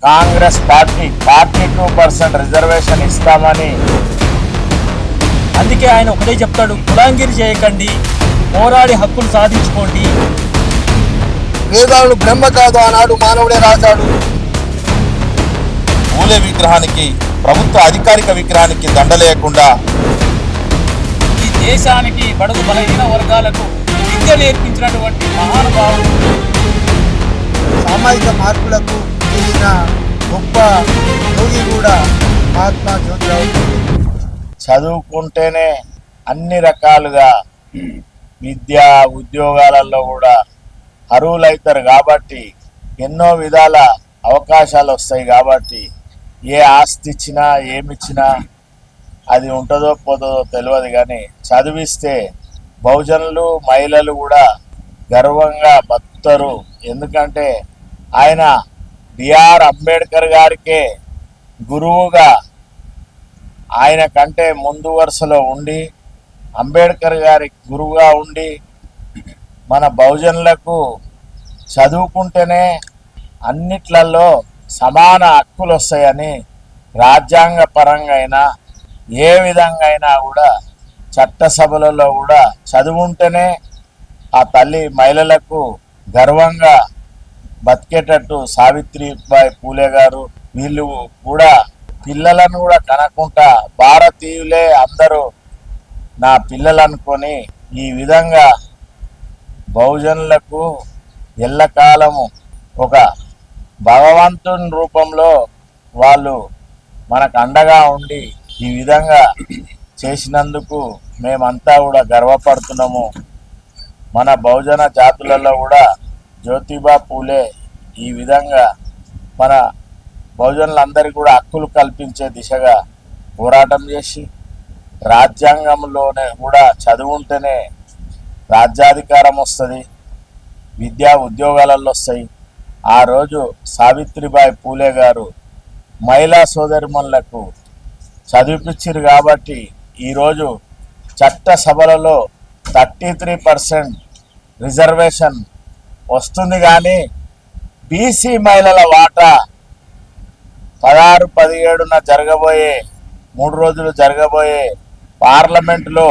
Congress party 42% reservation ఇస్తామని. అందుకే ఆయన ఒకటే చెప్తాడు, కులాంగిరి చేయకండి, పోరాడి హక్కులు సాధించుకోండి. వేదాలు బ్రహ్మ కాదు, ఆనాడు మానవుడే రాశాడు. పూలే విగ్రహానికి, ప్రభుత్వ అధికారిక విగ్రహానికి దండలేయకుండా ఈ దేశానికి బడుగు బలహీన వర్గాలకు విద్య నేర్పించినటువంటి మహానుభావుడు, సామాజిక మార్పులకు చేసిన గొప్ప యోగి కూడా మహాత్మా జ్యోతిరావు పూలే. చదువుకుంటేనే అన్ని రకాలుగా విద్యా ఉద్యోగాలలో కూడా అర్హులవుతారు కాబట్టి ఎన్నో విధాల అవకాశాలు వస్తాయి. కాబట్టి ఏ ఆస్తి ఇచ్చినా ఏమిచ్చినా అది ఉంటుందో పోతుందో తెలియదు, కానీ చదివిస్తే బహుజనులు మహిళలు కూడా గర్వంగా బతుకుతారు. ఎందుకంటే ఆయన బిఆర్ అంబేద్కర్ గారికే గురువుగా, ఆయన కంటే ముందు వరుసలో ఉండి అంబేద్కర్ గారి గురువుగా ఉండి మన బహుజనులకు చదువుకుంటేనే అన్నిట్లలో సమాన హక్కులు వస్తాయని రాజ్యాంగ పరంగా అయినా ఏ విధంగా అయినా కూడా చట్టసభలలో కూడా చదువుంటేనే ఆ తల్లి మహిళలకు గర్వంగా బతికేటట్టు సావిత్రిబాయి పూలే గారు వీళ్ళు కూడా పిల్లలను కూడా కనకుండా భారతీయులే అందరూ నా పిల్లలు అనుకొని ఈ విధంగా బహుజనులకు ఎల్లకాలము ఒక భగవంతుని రూపంలో వాళ్ళు మనకు అండగా ఉండి ఈ విధంగా చేసినందుకు మేమంతా కూడా గర్వపడుతున్నాము. మన బహుజన జాతులలో కూడా జ్యోతిబా పూలే ఈ విధంగా మన బహుజనులందరికీ కూడా హక్కులు కల్పించే దిశగా పోరాటం చేసి రాజ్యాంగంలోనే కూడా చదువుంటేనే రాజ్యాధికారం వస్తుంది, విద్యా ఉద్యోగాలలో వస్తాయి. ఆ రోజు సావిత్రిబాయి పూలే గారు మహిళా సోదరిమణులకు చదివిపించారు కాబట్టి ఈరోజు చట్టసభలలో 33% రిజర్వేషన్ వస్తుంది. కానీ బీసీ మహిళల వాటా 16-17న జరగబోయే 3 రోజులు జరగబోయే పార్లమెంటులో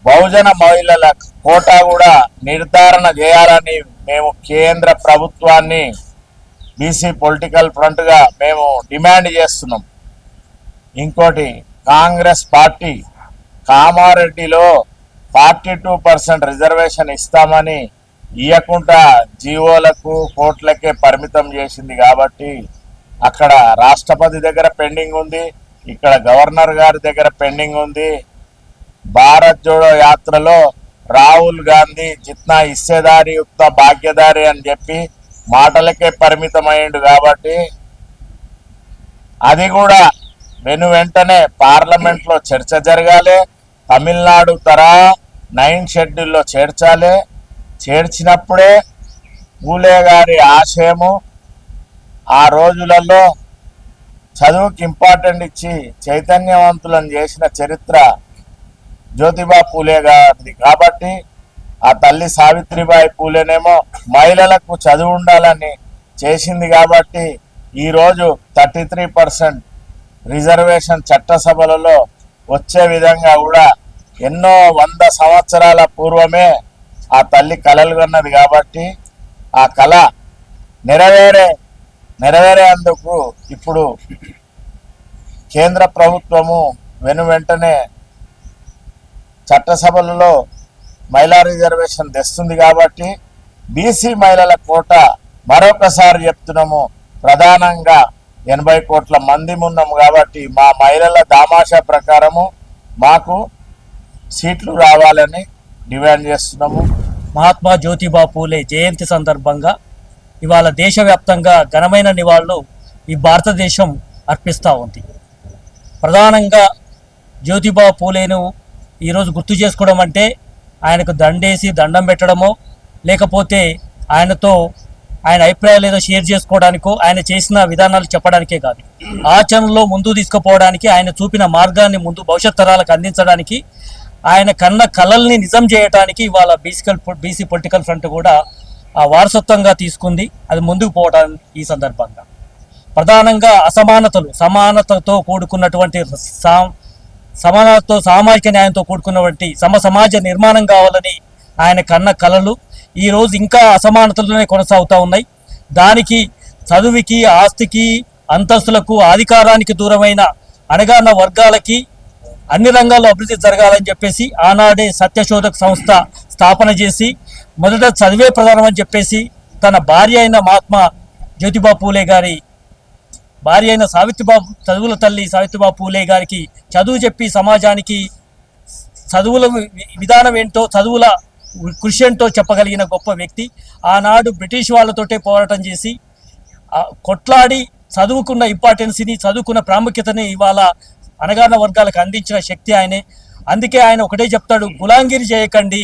బహుజన మహిళల కోటా కూడా నిర్ధారణ చేయాలని మేము కేంద్ర ప్రభుత్వాన్ని బీసీ పొలిటికల్ ఫ్రంట్గా మేము డిమాండ్ చేస్తున్నాం. ఇంకోటి, కాంగ్రెస్ పార్టీ కామారెడ్డిలో 42% రిజర్వేషన్ ఇస్తామని ఇవ్వకుండా జీవోలకు కోట్లకే పరిమితం చేసింది. కాబట్టి అక్కడ రాష్ట్రపతి దగ్గర పెండింగ్ ఉంది, ఇక్కడ గవర్నర్ గారి దగ్గర పెండింగ్ ఉంది. భారత్ జోడో యాత్రలో రాహుల్ గాంధీ జిత్నా హిస్సేదారి యుక్త భాగ్యదారి అని చెప్పి మాటలకే పరిమితమైండు. కాబట్టి అది కూడా వెంటనే పార్లమెంట్లో చర్చ జరగాలి. తమిళనాడు తరహా 9 షెడ్యూల్లో చేర్చాలి. చేర్చినప్పుడే పూలే గారి ఆశయము ఆ రోజులలో చదువుకి ఇంపార్టెంట్ ఇచ్చి చైతన్యవంతులను చేసిన చరిత్ర జ్యోతిబా పూలే గారిది. కాబట్టి ఆ తల్లి సావిత్రిబాయి పూలేనేమో మహిళలకు చదువు ఉండాలని చేసింది. కాబట్టి ఈరోజు 33% రిజర్వేషన్ చట్టసభలలో వచ్చే విధంగా కూడా ఎన్నో 100 సంవత్సరాల పూర్వమే ఆ తల్లి కలలు కన్నది. కాబట్టి ఆ కళ నెరవేరేందుకు ఇప్పుడు కేంద్ర ప్రభుత్వము వెంటనే చట్టసభలలో మహిళా రిజర్వేషన్ తెస్తుంది. కాబట్టి బీసీ మహిళల కోట మరొకసారి చెప్తున్నాము, ప్రధానంగా 80 కోట్ల మంది ఉన్నాము. కాబట్టి మా మహిళల దామాషా ప్రకారము మాకు సీట్లు రావాలని డిమాండ్ చేస్తున్నాము. మహాత్మా జ్యోతిబా పూలే జయంతి సందర్భంగా ఇవాళ దేశవ్యాప్తంగా ఘనమైన నివాళులు ఈ భారతదేశం అర్పిస్తూ ఉంది. ప్రధానంగా జ్యోతిబా పూలేను ఈరోజు గుర్తు చేసుకోవడం అంటే ఆయనకు దండేసి దండం పెట్టడమో, లేకపోతే ఆయన అభిప్రాయాలు ఏదో షేర్ చేసుకోవడానికో, ఆయన చేసిన విధానాలు చెప్పడానికే కాదు, ఆచరణలో ముందు తీసుకుపోవడానికి, ఆయన చూపిన మార్గాన్ని ముందు భవిష్యత్ తరాలకు అందించడానికి, ఆయన కన్న కళల్ని నిజం చేయడానికి ఇవాళ బీసీ పొలిటికల్ ఫ్రంట్ కూడా ఆ వారసత్వంగా తీసుకుంది. అది ముందుకు పోవడానికి ఈ సందర్భంగా ప్రధానంగా సమానతతో కూడుకున్నటువంటి సమానతతో సామాజిక న్యాయంతో కూడుకున్నటువంటి సమాజ నిర్మాణం కావాలని ఆయన కన్న కలలు ఈరోజు ఇంకా అసమానతలోనే కొనసాగుతూ ఉన్నాయి. దానికి చదువుకి, ఆస్తికి, అంతస్తులకు, అధికారానికి దూరమైన అణగారిన వర్గాలకి అన్ని రంగాల్లో అభివృద్ధి జరగాలని చెప్పేసి ఆనాడే సత్యశోధక సంస్థ స్థాపన చేసి మొదట చదివే ప్రధానమని చెప్పేసి తన భార్య అయిన మహాత్మా జ్యోతిబా పూలే గారి భార్య అయిన చదువుల తల్లి సావిత్రిబాబు పూలే గారికి చదువు చెప్పి సమాజానికి చదువుల విధానం ఏంటో, చదువుల కృషి ఏంటో చెప్పగలిగిన గొప్ప వ్యక్తి. ఆనాడు బ్రిటిష్ వాళ్ళతోటే పోరాటం చేసి కొట్లాడి చదువుకున్న ఇంపార్టెన్స్ని, చదువుకున్న ప్రాముఖ్యతని ఇవాళ అణగారిన వర్గాలకు అందించిన శక్తి ఆయనే. అందుకే ఆయన ఒకటే చెప్తాడు, గులాంగిరి చేయకండి,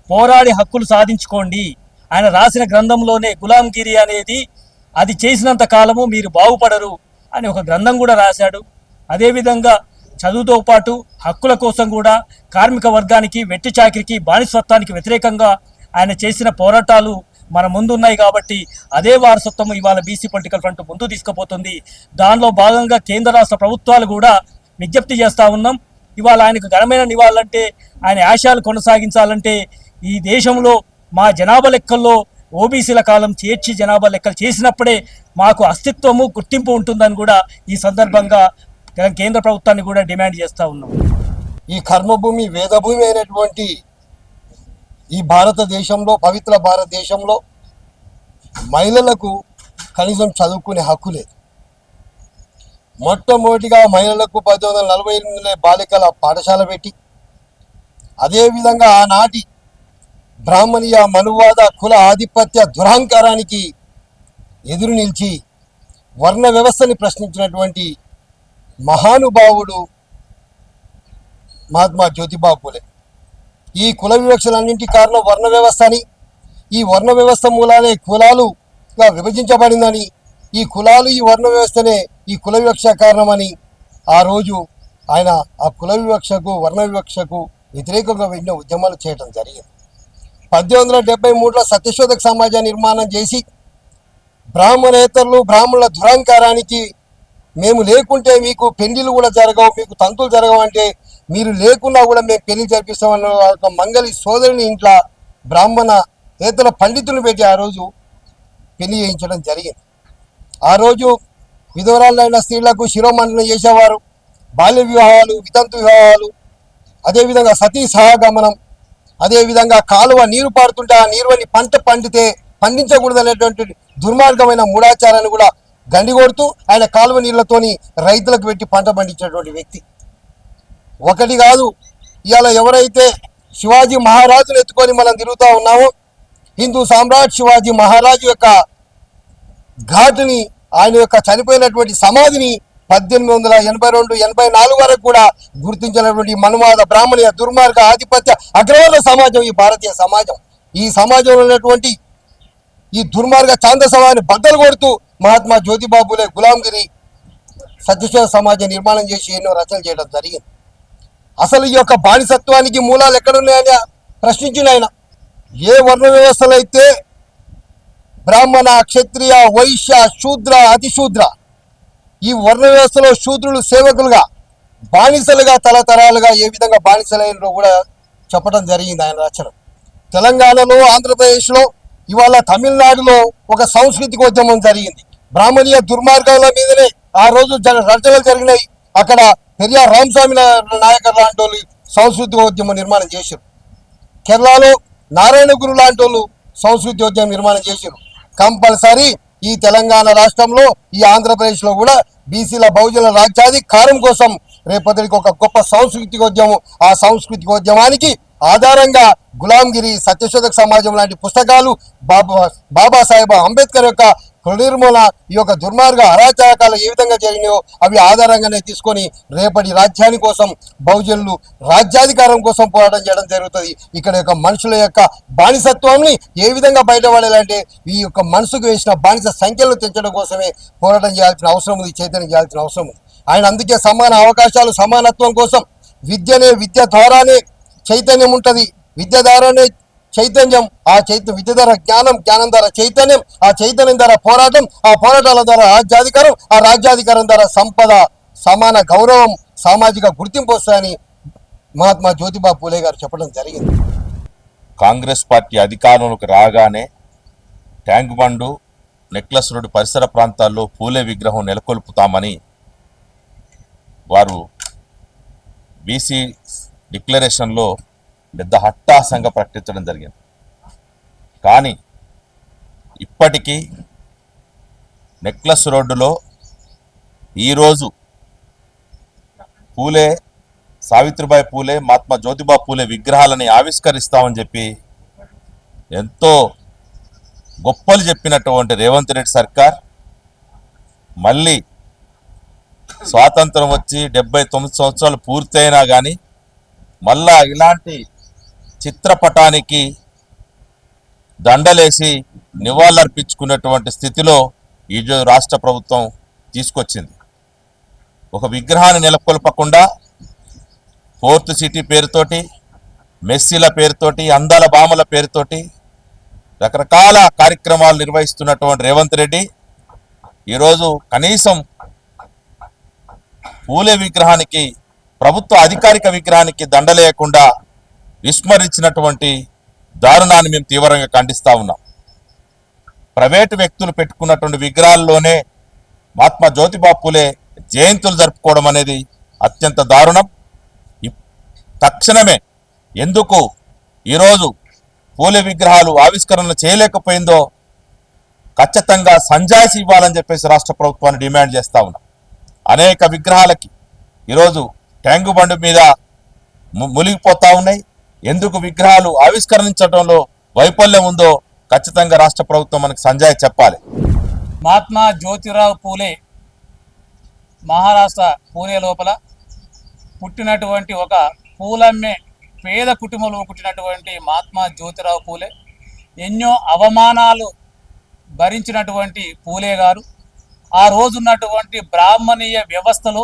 పోరాడి హక్కులు సాధించుకోండి. ఆయన రాసిన గ్రంథంలోనే గులాంగిరి అనేది అది చేసినంత కాలము మీరు బాగుపడరు అని ఒక గ్రంథం కూడా రాశాడు. అదేవిధంగా చదువుతో పాటు హక్కుల కోసం కూడా కార్మిక వర్గానికి, వెట్టి చాకిరికి, బానిసత్వానికి వ్యతిరేకంగా ఆయన చేసిన పోరాటాలు మన ముందున్నాయి. కాబట్టి అదే వారసత్వం ఇవాళ బీసీ పొలిటికల్ ఫ్రంట్ ముందు తీసుకుపోతుంది. దానిలో భాగంగా కేంద్ర రాష్ట్ర ప్రభుత్వాలు కూడా విజ్ఞప్తి చేస్తూ ఉన్నాం. ఇవాళ ఆయనకు ఘనమైన నివాళులంటే, ఆయన ఆశయాలు కొనసాగించాలంటే ఈ దేశంలో మా జనాభా లెక్కల్లో ఓబీసీల కాలం చేర్చి జనాభా లెక్కలు చేసినప్పుడే మాకు అస్తిత్వము, గుర్తింపు ఉంటుందని కూడా ఈ సందర్భంగా కేంద్ర ప్రభుత్వాన్ని కూడా డిమాండ్ చేస్తూ ఉన్నాం. ఈ కర్మభూమి, వేదభూమి అయినటువంటి ఈ భారతదేశంలో, పవిత్ర భారతదేశంలో మహిళలకు కనీసం చదువుకునే హక్కు లేదు. మొట్టమొదటిగా మహిళలకు 1848 బాలికల పాఠశాల పెట్టి, అదేవిధంగా ఆనాటి బ్రాహ్మణీయ, మనువాద, కుల ఆధిపత్య దురహంకారానికి ఎదురు నిలిచి వర్ణ వ్యవస్థని ప్రశ్నించినటువంటి మహానుభావుడు మహాత్మా జ్యోతిబా పూలే. ఈ కుల వివక్షలన్నింటి కారణం వర్ణ వ్యవస్థ అని, ఈ వర్ణ వ్యవస్థ మూలానే కులాలుగా విభజించబడిందని, ఈ కులాలు, ఈ వర్ణ వ్యవస్థనే ఈ కుల వివక్ష కారణమని ఆ రోజు ఆయన ఆ కుల వివక్షకు, వర్ణ వివక్షకు వ్యతిరేకంగా వెళ్ళిన ఉద్యమాలు చేయడం జరిగింది. 1873లో సత్యశోధక సమాజ నిర్మాణం చేసి బ్రాహ్మణేతరులు, బ్రాహ్మణుల దురహంకారానికి మేము లేకుంటే మీకు పెళ్లిళ్ళు కూడా జరగవు, మీకు తంతులు జరగవు, అంటే మీరు లేకున్నా కూడా మేము పెళ్లి జరిపిస్తామన్న ఒక మంగళి సోదరుని ఇంట్లో బ్రాహ్మణేతర పండితులను పెట్టి ఆ రోజు పెళ్లి చేయించడం జరిగింది. ఆ రోజు విధవరాలైన స్త్రీలకు శిరోమండనం చేసేవారు. బాల్య వివాహాలు, వితంతు వివాహాలు, అదేవిధంగా సతీ సహగమనం, అదేవిధంగా కాలువ నీరు పారుతుంటే ఆ నీరుని పంట పండించకూడదు అనేటువంటి దుర్మార్గమైన మూఢాచారాన్ని కూడా గండికొడుతూ ఆయన కాలువ నీళ్లతోని రైతులకు పెట్టి పంట పండించేటువంటి వ్యక్తి. ఒకటి కాదు, ఇవాళ ఎవరైతే శివాజీ మహారాజును ఎత్తుకొని మనం తిరుగుతూ ఉన్నామో, హిందూ సామ్రాట్ శివాజీ మహారాజు యొక్క ఘాటుని, ఆయన యొక్క చనిపోయినటువంటి సమాధిని 1882-84 వరకు కూడా గుర్తించినటువంటి మనువాద, బ్రాహ్మణీయ, దుర్మార్గ, ఆధిపత్య, అగ్రవర్ణ సమాజం ఈ భారతీయ సమాజం. ఈ సమాజంలో ఉన్నటువంటి ఈ దుర్మార్గ ఛాందసవాన్ని బద్దలు కొడుతూ మహాత్మా జ్యోతిబా పూలే గులాంగిరి సత్యశోధక సమాజం నిర్మాణం చేసి ఎన్నో రచనలు చేయడం జరిగింది. అసలు ఈ యొక్క బానిసత్వానికి మూలాలు ఎక్కడున్నాయని ప్రశ్నించిన ఆయన, ఏ వర్ణ వ్యవస్థలో అయితే బ్రాహ్మణ, క్షత్రియ, వైశ్య, శూద్ర, అతిశూద్ర, ఈ వర్ణ వ్యవస్థలో శూద్రులు సేవకులుగా, బానిసలుగా తరతరాలుగా ఏ విధంగా బానిసలైనలో కూడా చెప్పడం జరిగింది ఆయన రచన. తెలంగాణలో, ఆంధ్రప్రదేశ్లో, ఇవాళ తమిళనాడులో ఒక సాంస్కృతికోద్యమం జరిగింది. బ్రాహ్మణీయ దుర్మార్గాల మీదనే ఆ రోజు రచనలు జరిగినాయి. అక్కడ పెరియార్ రామస్వామి నాయకర్ లాంటి వాళ్ళు సాంస్కృతికోద్యమం నిర్మాణం చేశారు. కేరళలో నారాయణ గురు లాంటి వాళ్ళు సాంస్కృతికోద్యమం నిర్మాణం చేశారు. కంపల్సరీ ఈ తెలంగాణ రాష్ట్రంలో, ఈ ఆంధ్రప్రదేశ్లో కూడా బీసీల, బహుజన రాజ్యాధికారం కోసం రేపటికి ఒక గొప్ప సాంస్కృతికోద్యమం, ఆ సాంస్కృతికోద్యమానికి ఆధారంగా గులాంగిరి, సత్యశోధక సమాజం లాంటి పుస్తకాలు, బాబాసాహెబ్ అంబేద్కర్ యొక్క కుల నిర్మూలన, ఈ యొక్క దుర్మార్గ అరాచకాలు ఏ విధంగా జరిగినాయో అవి ఆధారంగానే తీసుకొని రేపటి రాజ్యాని కోసం, బహుజనులు రాజ్యాధికారం కోసం పోరాటం చేయడం జరుగుతుంది. ఇక్కడ యొక్క మనుషుల యొక్క బానిసత్వాన్ని ఏ విధంగా బయటపడాలంటే ఈ యొక్క మనసుకు వేసిన బానిస సంఖ్యలను తెంచడం కోసమే పోరాటం చేయాల్సిన అవసరం ఉంది, చైతన్యం చేయాల్సిన అవసరం ఉంది. ఆయన అందుకే సమాన అవకాశాలు, సమానత్వం కోసం విద్య ద్వారానే చైతన్యం ఉంటుంది, విద్య ద్వారానే చైతన్యం, ఆ చైతన్యం విద్య ద్వారా జ్ఞానం, జ్ఞానం ద్వారా చైతన్యం, ఆ చైతన్యం ద్వారా పోరాటం, ఆ పోరాటాల ద్వారా రాజ్యాధికారం, ఆ రాజ్యాధికారం ద్వారా సంపద, సమాన గౌరవం, సామాజిక గుర్తింపు వస్తాయని మహాత్మా జ్యోతిబా పూలే గారు చెప్పడం జరిగింది. కాంగ్రెస్ పార్టీ అధికారంలోకి రాగానే ట్యాంక్ బండు, నెక్లెస్ రోడ్డు పరిసర ప్రాంతాల్లో పూలే విగ్రహం నెలకొల్పుతామని వారు బీసీ డిక్లరేషన్లో పెద్ద హట్టాసంగా ప్రకటించడం జరిగింది. కానీ ఇప్పటికీ నెక్లెస్ రోడ్డులో ఈరోజు పూలే, సావిత్రిబాయి పూలే, మహాత్మా జ్యోతిబా పూలే విగ్రహాలని ఆవిష్కరిస్తామని చెప్పి ఎంతో గొప్పలు చెప్పినటువంటి రేవంత్ రెడ్డి సర్కార్ మళ్ళీ స్వాతంత్రం వచ్చి 79 సంవత్సరాలు పూర్తయినా కానీ మళ్ళా ఇలాంటి చిత్రపటానికి దండలేసి నివాళులర్పించుకున్నటువంటి స్థితిలో ఈ రాష్ట్ర ప్రభుత్వం తీసుకొచ్చింది. ఒక విగ్రహాన్ని నెలకొల్పకుండా ఫోర్త్ సిటీ పేరుతోటి, మెస్సీల పేరుతోటి, అందాల బామల పేరుతోటి రకరకాల కార్యక్రమాలు నిర్వహిస్తున్నటువంటి రేవంత్ రెడ్డి ఈరోజు కనీసం పూలే విగ్రహానికి, ప్రభుత్వ అధికారిక విగ్రహానికి దండలేయకుండా విస్మరించినటువంటి దారుణాన్ని మేము తీవ్రంగా ఖండిస్తా ఉన్నాం. ప్రైవేటు వ్యక్తులు పెట్టుకున్నటువంటి విగ్రహాల్లోనే మహాత్మా జ్యోతిబా పూలే జయంతులు జరుపుకోవడం అనేది అత్యంత దారుణం. తక్షణమే ఎందుకు ఈరోజు పూలే విగ్రహాలు ఆవిష్కరణ చేయలేకపోయిందో ఖచ్చితంగా సంజాయిషి ఇవ్వాలని చెప్పేసి రాష్ట్ర ప్రభుత్వాన్ని డిమాండ్ చేస్తా ఉన్నాం. అనేక విగ్రహాలకి ఈరోజు ట్యాంకు బండి మీద మునిగిపోతా ఉన్నాయి. ఎందుకు విగ్రహాలు ఆవిష్కరించడంలో వైఫల్యం ఉందో ఖచ్చితంగా రాష్ట్ర ప్రభుత్వం మనకు సంజాయి చెప్పాలి. మహాత్మా జ్యోతిరావు పూలే మహారాష్ట్ర పూణే లోపల పుట్టినటువంటి ఒక పూలమ్మే పేద కుటుంబంలో పుట్టినటువంటి మహాత్మా జ్యోతిరావు పూలే ఎన్నో అవమానాలు భరించినటువంటి పూలే గారు ఆ రోజున్నటువంటి బ్రాహ్మణీయ వ్యవస్థలో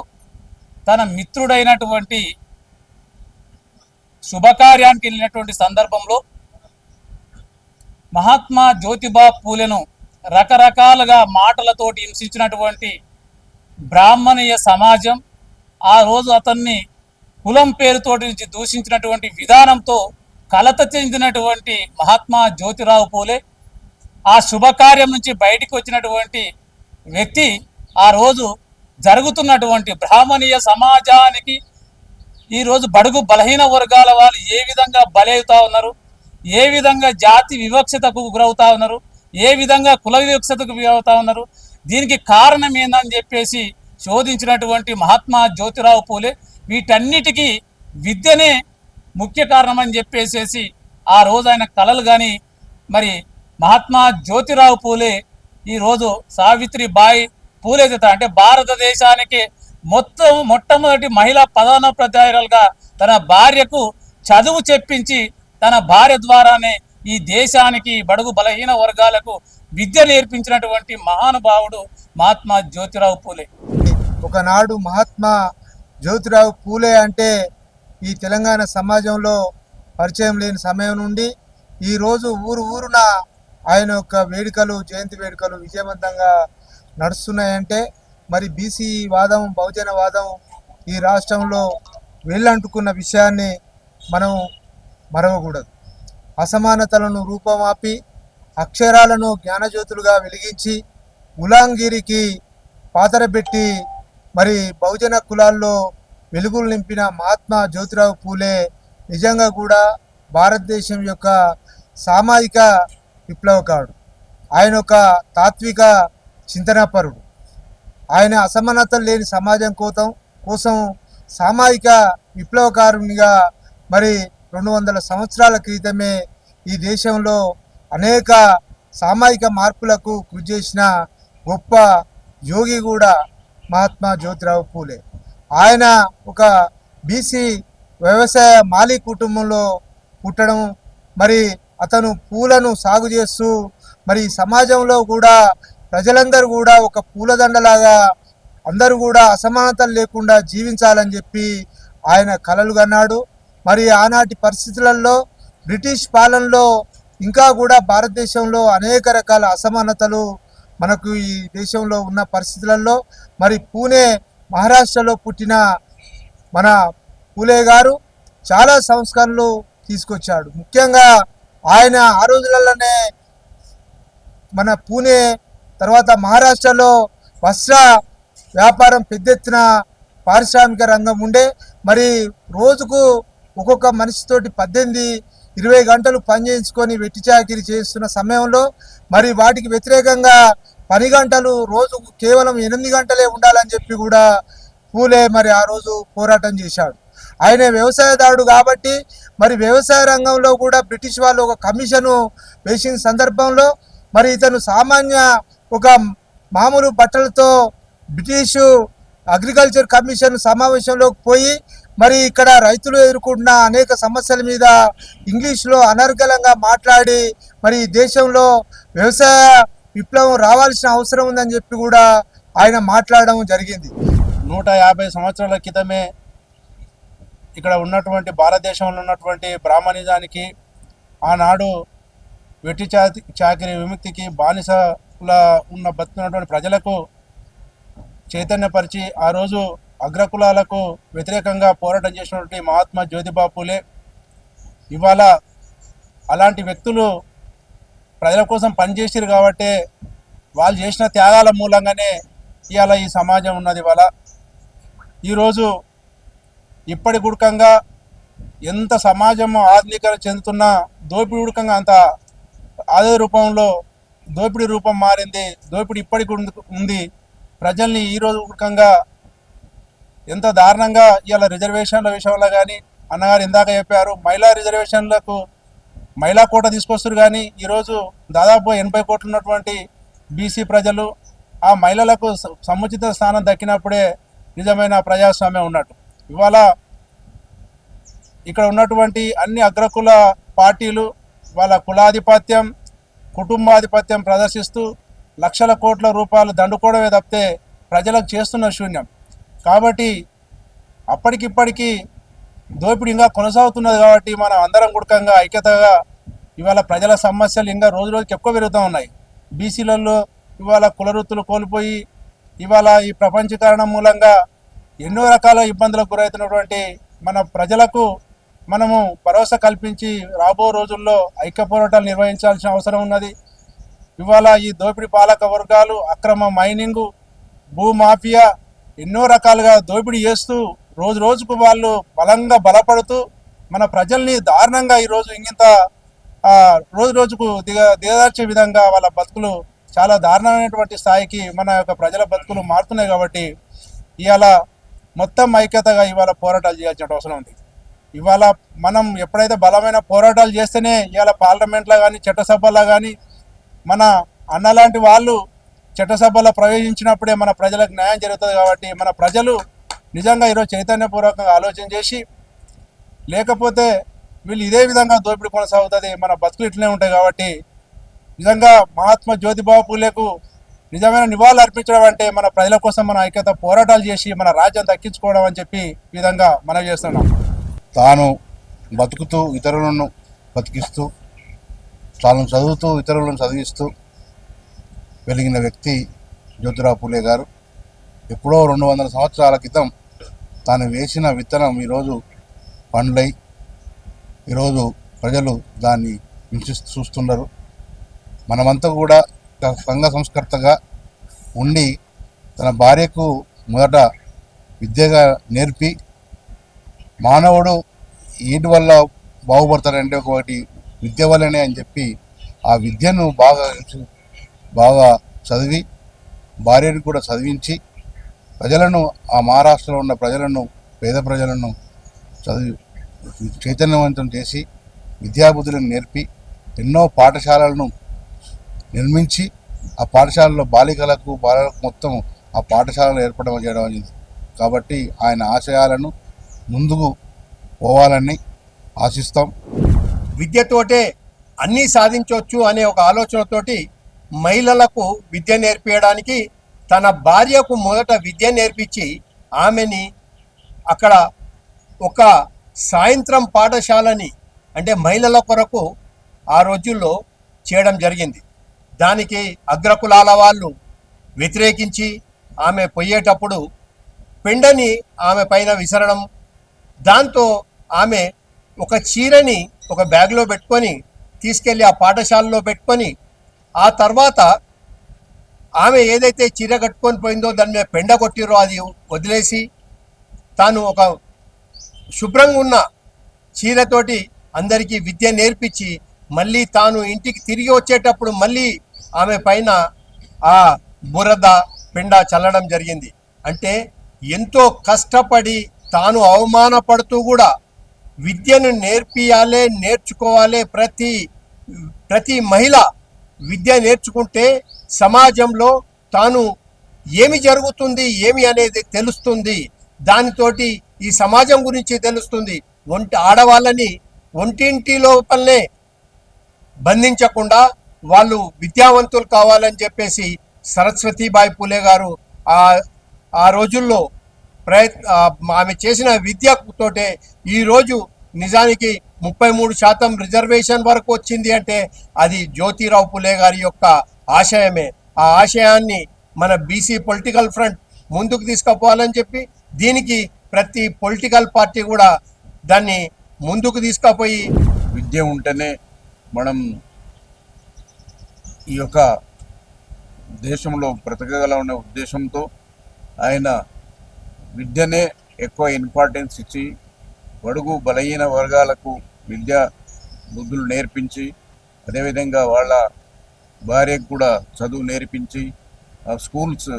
తన మిత్రుడైనటువంటి శుభకార్యానికి వెళ్ళినటువంటి సందర్భంలో మహాత్మా జ్యోతిబా పూలెను రకరకాలుగా మాటలతోటి హింసించినటువంటి బ్రాహ్మణీయ సమాజం ఆ రోజు అతన్ని కులం పేరుతోటి నుంచి దూషించినటువంటి విధానంతో కలత చెందినటువంటి మహాత్మా జ్యోతిరావు పూలే ఆ శుభకార్యం నుంచి బయటికి వచ్చినటువంటి వ్యక్తి ఆ రోజు జరుగుతున్నటువంటి బ్రాహ్మణీయ సమాజానికి ఈరోజు బడుగు బలహీన వర్గాల వాళ్ళు ఏ విధంగా బలవుతా ఉన్నారు, ఏ విధంగా జాతి వివక్షతకు గురవుతా ఉన్నారు, ఏ విధంగా కుల వివక్షతకు గురవుతా ఉన్నారు, దీనికి కారణం ఏందని చెప్పేసి శోధించినటువంటి మహాత్మా జ్యోతిరావు పూలే వీటన్నిటికీ విద్యనే ముఖ్య కారణం అని చెప్పేసేసి ఆ రోజు ఆయన కలలు కానీ మరి మహాత్మా జ్యోతిరావు పూలే ఈరోజు సావిత్రిబాయి పూలే అంటే భారతదేశానికి మొట్టమొదటి మహిళా ప్రధానోపాధ్యాయురాలుగా తన భార్యకు చదువు చెప్పించి తన భార్య ద్వారానే ఈ దేశానికి బడుగు బలహీన వర్గాలకు విద్య నేర్పించినటువంటి మహానుభావుడు మహాత్మా జ్యోతిరావు పూలే. ఒకనాడు మహాత్మా జ్యోతిరావు పూలే అంటే ఈ తెలంగాణ సమాజంలో పరిచయం లేని సమయం నుండి ఈరోజు ఊరున ఆయన యొక్క వేడుకలు, జయంతి వేడుకలు విజయవంతంగా నడుస్తున్నాయంటే మరి బీసీ వాదం, బహుజన వాదం ఈ రాష్ట్రంలో వేళ్ళంటుకున్న విషయాన్ని మనం మరవకూడదు. అసమానతలను రూపమాపి అక్షరాలను జ్ఞానజ్యోతులుగా వెలిగించి గులాంగిరికి పాతరబెట్టి మరి బహుజన కులాల్లో వెలుగులు నింపిన మహాత్మా జ్యోతిరావు పూలే నిజంగా కూడా భారతదేశం యొక్క సామాజిక విప్లవకారుడు. ఆయన ఒక తాత్విక చింతనాపరుడు. ఆయన అసమానతలు లేని సమాజం కోసం సామాజిక విప్లవకారునిగా మరి 200 సంవత్సరాల క్రితమే ఈ దేశంలో అనేక సామాజిక మార్పులకు కృషి చేసిన గొప్ప యోగి కూడా మహాత్మా జ్యోతిరావు పూలే. ఆయన ఒక బీసీ వ్యవసాయ మాలీ కుటుంబంలో పుట్టడం, మరి అతను పూలను సాగు చేస్తూ మరి సమాజంలో కూడా ప్రజలందరూ కూడా ఒక పూలదండలాగా అందరూ కూడా అసమానతలు లేకుండా జీవించాలని చెప్పి ఆయన కలలు కన్నాడు. మరి ఆనాటి పరిస్థితులలో బ్రిటిష్ పాలనలో ఇంకా కూడా భారతదేశంలో అనేక రకాల అసమానతలు మనకు ఈ దేశంలో ఉన్న పరిస్థితులలో మరి పూణే మహారాష్ట్రలో పుట్టిన మన పూలే గారు చాలా సంస్కరణలు తీసుకొచ్చాడు. ముఖ్యంగా ఆయన ఆ రోజులలోనే మన పూణే తర్వాత మహారాష్ట్రలో వస్త్ర వ్యాపారం పెద్ద ఎత్తున పారిశ్రామిక రంగం ఉండే. మరి రోజుకు ఒక్కొక్క మనిషితోటి 18-20 గంటలు పనిచేయించుకొని వెట్టి చాకిరీ చేస్తున్న సమయంలో మరి వాటికి వ్యతిరేకంగా పని గంటలు రోజుకు కేవలం 8 గంటలే ఉండాలని చెప్పి కూడా పూలే మరి ఆ రోజు పోరాటం చేశాడు. ఆయన వ్యవసాయదారుడు కాబట్టి మరి వ్యవసాయ రంగంలో కూడా బ్రిటిష్ వాళ్ళు ఒక కమిషను వేసిన సందర్భంలో మరి ఇతను సామాన్య ఒక మామూలు బట్టలతో బ్రిటిషు అగ్రికల్చర్ కమిషన్ సమావేశంలోకి పోయి మరి ఇక్కడ రైతులు ఎదుర్కొంటున్న అనేక సమస్యల మీద ఇంగ్లీష్లో అనర్గళంగా మాట్లాడి మరి దేశంలో వ్యవసాయ విప్లవం రావాల్సిన అవసరం ఉందని చెప్పి కూడా ఆయన మాట్లాడడం జరిగింది. 150 సంవత్సరాల క్రితమే ఇక్కడ ఉన్నటువంటి భారతదేశంలో ఉన్నటువంటి బ్రాహ్మణిజానికి ఆనాడు వెట్టి చాకిరీ విముక్తికి బానిసల ఉన్న బతుకున్నటువంటి ప్రజలకు చైతన్యపరిచి ఆ రోజు అగ్రకులాలకు వ్యతిరేకంగా పోరాటం చేసినటువంటి మహాత్మా జ్యోతిబా పూలే ఇవాళ అలాంటి వ్యక్తులు ప్రజల కోసం పనిచేసారు కాబట్టి వాళ్ళు చేసిన త్యాగాల మూలంగానే ఇవాళ ఈ సమాజం ఉన్నది. ఇవాళ ఈరోజు ఇప్పటి గుడకంగా ఎంత సమాజం ఆధునీకరణ చెందుతున్నా దోపిడీ ఉడకంగా అంత అదే రూపంలో దోపిడీ రూపం మారింది. దోపిడీ ఇప్పటికి ఉంది. ప్రజల్ని ఈరోజు ఉడకంగా ఎంత దారుణంగా ఇవాళ రిజర్వేషన్ల విషయంలో కానీ అన్నగారు ఇందాక చెప్పారు మహిళా రిజర్వేషన్లకు మహిళా కోట తీసుకొస్తారు. కానీ ఈరోజు దాదాపు 80 కోట్లు ఉన్నటువంటి బీసీ ప్రజలు ఆ మహిళలకు సముచిత స్థానం దక్కినప్పుడే నిజమైన ప్రజాస్వామ్యం ఉన్నట్టు. ఇవాళ ఇక్కడ ఉన్నటువంటి అన్ని అగ్రకుల పార్టీలు వాళ్ళ కులాధిపత్యం కుటుంబాధిపత్యం ప్రదర్శిస్తూ లక్షల కోట్ల రూపాయలు దండుకోవడమే తప్పితే ప్రజలకు చేస్తున్న శూన్యం. కాబట్టి అప్పటికిప్పటికీ దోపిడీ ఇంకా కొనసాగుతున్నది. కాబట్టి మనం అందరం గుడకంగా ఐక్యతగా ఇవాళ ప్రజల సమస్యలు ఇంకా రోజు రోజుకి ఎక్కువ పెరుగుతూ ఉన్నాయి. బీసీలలో ఇవాళ కులవృత్తులు కోల్పోయి ఇవాళ ఈ ప్రపంచీకరణ మూలంగా ఎన్నో రకాల ఇబ్బందులకు గురవుతున్నటువంటి మన ప్రజలకు మనము భరోసా కల్పించి రాబో రోజుల్లో ఐక్య పోరాటాలు నిర్వహించాల్సిన అవసరం ఉన్నది. ఇవాళ ఈ దోపిడీ పాలక వర్గాలు అక్రమ మైనింగు భూమాఫియా ఎన్నో రకాలుగా దోపిడీ చేస్తూ రోజు రోజుకు వాళ్ళు బలంగా బలపడుతూ మన ప్రజల్ని దారుణంగా ఈరోజు ఇంత రోజు రోజుకు దిగదార్చే విధంగా వాళ్ళ బతుకులు చాలా దారుణమైనటువంటి స్థాయికి మన యొక్క ప్రజల బతుకులు మారుతున్నాయి. కాబట్టి ఇవాళ మొత్తం ఐక్యతగా ఇవాళ పోరాటాలు చేయాల్సిన అవసరం ఉంది. ఇవాళ మనం ఎప్పుడైతే బలమైన పోరాటాలు చేస్తేనే ఇవాళ పార్లమెంట్లో కానీ చట్టసభల్లో కానీ మన అన్నలాంటి వాళ్ళు చట్టసభలో ప్రవేశించినప్పుడే మన ప్రజలకు న్యాయం జరుగుతుంది. కాబట్టి మన ప్రజలు నిజంగా ఈరోజు చైతన్యపూర్వకంగా ఆలోచన చేసి లేకపోతే వీళ్ళు ఇదే విధంగా దోపిడీ కొనసాగుతుంది, మన బతుకులు ఇట్లనే ఉంటాయి. కాబట్టి నిజంగా మహాత్మా జ్యోతిబా పూలేకు నిజమైన నివాళులు అర్పించడం అంటే మన ప్రజల కోసం మన ఐక్యత పోరాటాలు చేసి మన రాజ్యం దక్కించుకోవడం అని చెప్పి ఈ విధంగా మనం చేస్తున్నాం. తాను బతుకుతూ ఇతరులను బతికిస్తూ తాను చదువుతూ ఇతరులను చదివిస్తూ వెలిగిన వ్యక్తి జ్యోతిరావు పూలే గారు. ఎప్పుడో 200 సంవత్సరాల క్రితం తాను వేసిన విత్తనం ఈరోజు పండ్లై ఈరోజు ప్రజలు దాన్ని చూస్తున్నారు. మనమంతా కూడా సంఘ సంస్కర్తగా ఉండి తన భార్యకు మొదట విద్యగా నేర్పి మానవుడు వీటి వల్ల బాగుపడతాడంటే ఒకటి విద్య వల్లనే అని చెప్పి ఆ విద్యను బాగా చదివి భార్యను కూడా చదివించి ప్రజలను ఆ మహారాష్ట్రలో ఉన్న ప్రజలను పేద ప్రజలను చదివి చైతన్యవంతం చేసి విద్యాబుద్ధులను నేర్పి ఎన్నో పాఠశాలలను నిర్మించి ఆ పాఠశాలలో బాలికలకు బాలలకు మొత్తం ఆ పాఠశాలను ఏర్పడడం చేయడం అనేది. కాబట్టి ఆయన ఆశయాలను ముందుకు పోవాలని ఆశిస్తాం. విద్యతోటే అన్నీ సాధించవచ్చు అనే ఒక ఆలోచనతోటి మహిళలకు విద్య నేర్పించడానికి తన భార్యకు మొదట విద్య నేర్పించి ఆమెని అక్కడ ఒక సాయంత్రం పాఠశాలని అంటే మహిళల కొరకు ఆ రోజుల్లో చేయడం జరిగింది. దానికి అగ్రకులాల వాళ్ళు వ్యతిరేకించి ఆమె పోయేటప్పుడు పెండని ఆమె పైన విసరడం, దాంతో ఆమె ఒక చీరని ఒక బ్యాగ్లో పెట్టుకొని తీసుకెళ్ళి ఆ పాఠశాలలో పెట్టుకొని ఆ తర్వాత ఆమె ఏదైతే చీర కట్టుకొని పోయిందో దాని మీద పెండ కొట్టిరో అది వదిలేసి తాను ఒక శుభ్రంగా ఉన్న చీరతోటి అందరికీ విద్య నేర్పించి మళ్ళీ తాను ఇంటికి తిరిగి వచ్చేటప్పుడు మళ్ళీ ఆమె పైన ఆ బురద పెండ చల్లడం జరిగింది. అంటే ఎంతో కష్టపడి తాను అవమానపడుతూ కూడా విద్యను నేర్పియాలే, నేర్చుకోవాలి. ప్రతి మహిళ విద్య నేర్చుకుంటే సమాజంలో తాను ఏమి జరుగుతుంది ఏమి అనేది తెలుస్తుంది. దానితోటి ఈ సమాజం గురించి తెలుస్తుంది. ఆడవాళ్ళని ఒంటింటి లోపలనే బంధించకుండా వాళ్ళు విద్యావంతులు కావాలని చెప్పేసి సరస్వతీబాయి పూలే గారు ఆ రోజుల్లో ఆమె చేసిన విద్యతోటే ఈరోజు నిజానికి 33% రిజర్వేషన్ వరకు వచ్చింది. అంటే అది జ్యోతిరావు పూలే గారి యొక్క ఆశయమే. ఆ ఆశయాన్ని మన బీసీ పొలిటికల్ ఫ్రంట్ ముందుకు తీసుకుపోవాలని చెప్పి దీనికి ప్రతి పొలిటికల్ పార్టీ కూడా దాన్ని ముందుకు తీసుకుపోయి విద్య ఉంటేనే మనం ఈ యొక్క దేశంలో బ్రతకగలమనే ఉద్దేశంతో ఆయన విద్యనే ఎక్కువ ఇంపార్టెన్స్ ఇచ్చి బడుగు బలహీన వర్గాలకు విద్యా బుద్ధులు నేర్పించి అదేవిధంగా వాళ్ళ భార్యకు కూడా చదువు నేర్పించి ఆ స్కూల్స్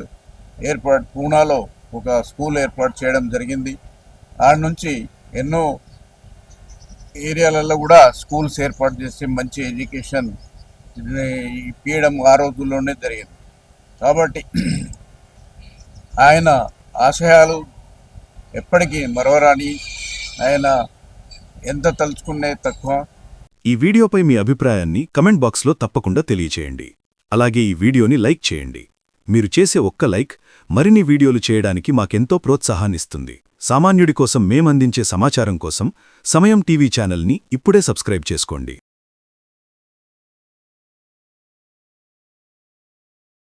పూనాలో ఒక స్కూల్ ఏర్పాటు చేయడం జరిగింది. ఆడ నుంచి ఎన్నో ఏరియాలలో కూడా స్కూల్స్ ఏర్పాటు చేసి మంచి ఎడ్యుకేషన్ ఇప్పించడం ఆ రోజుల్లోనే జరిగింది. కాబట్టి ఆయన ఆశయాలు ఎప్పటికీ మరవరాని, ఆయన ఎంత తలుచుకునే తక్కువ. ఈ వీడియోపై మీ అభిప్రాయాన్ని కమెంట్ బాక్స్లో తప్పకుండా తెలియచేయండి. అలాగే ఈ వీడియోని లైక్ చేయండి. మీరు చేసే ఒక్క లైక్ మరిన్ని వీడియోలు చేయడానికి మాకెంతో ప్రోత్సాహాన్నిస్తుంది. సామాన్యుడి కోసం మేమందించే సమాచారం కోసం సమయం టీవీ ఛానల్ని ఇప్పుడే సబ్స్క్రైబ్ చేసుకోండి.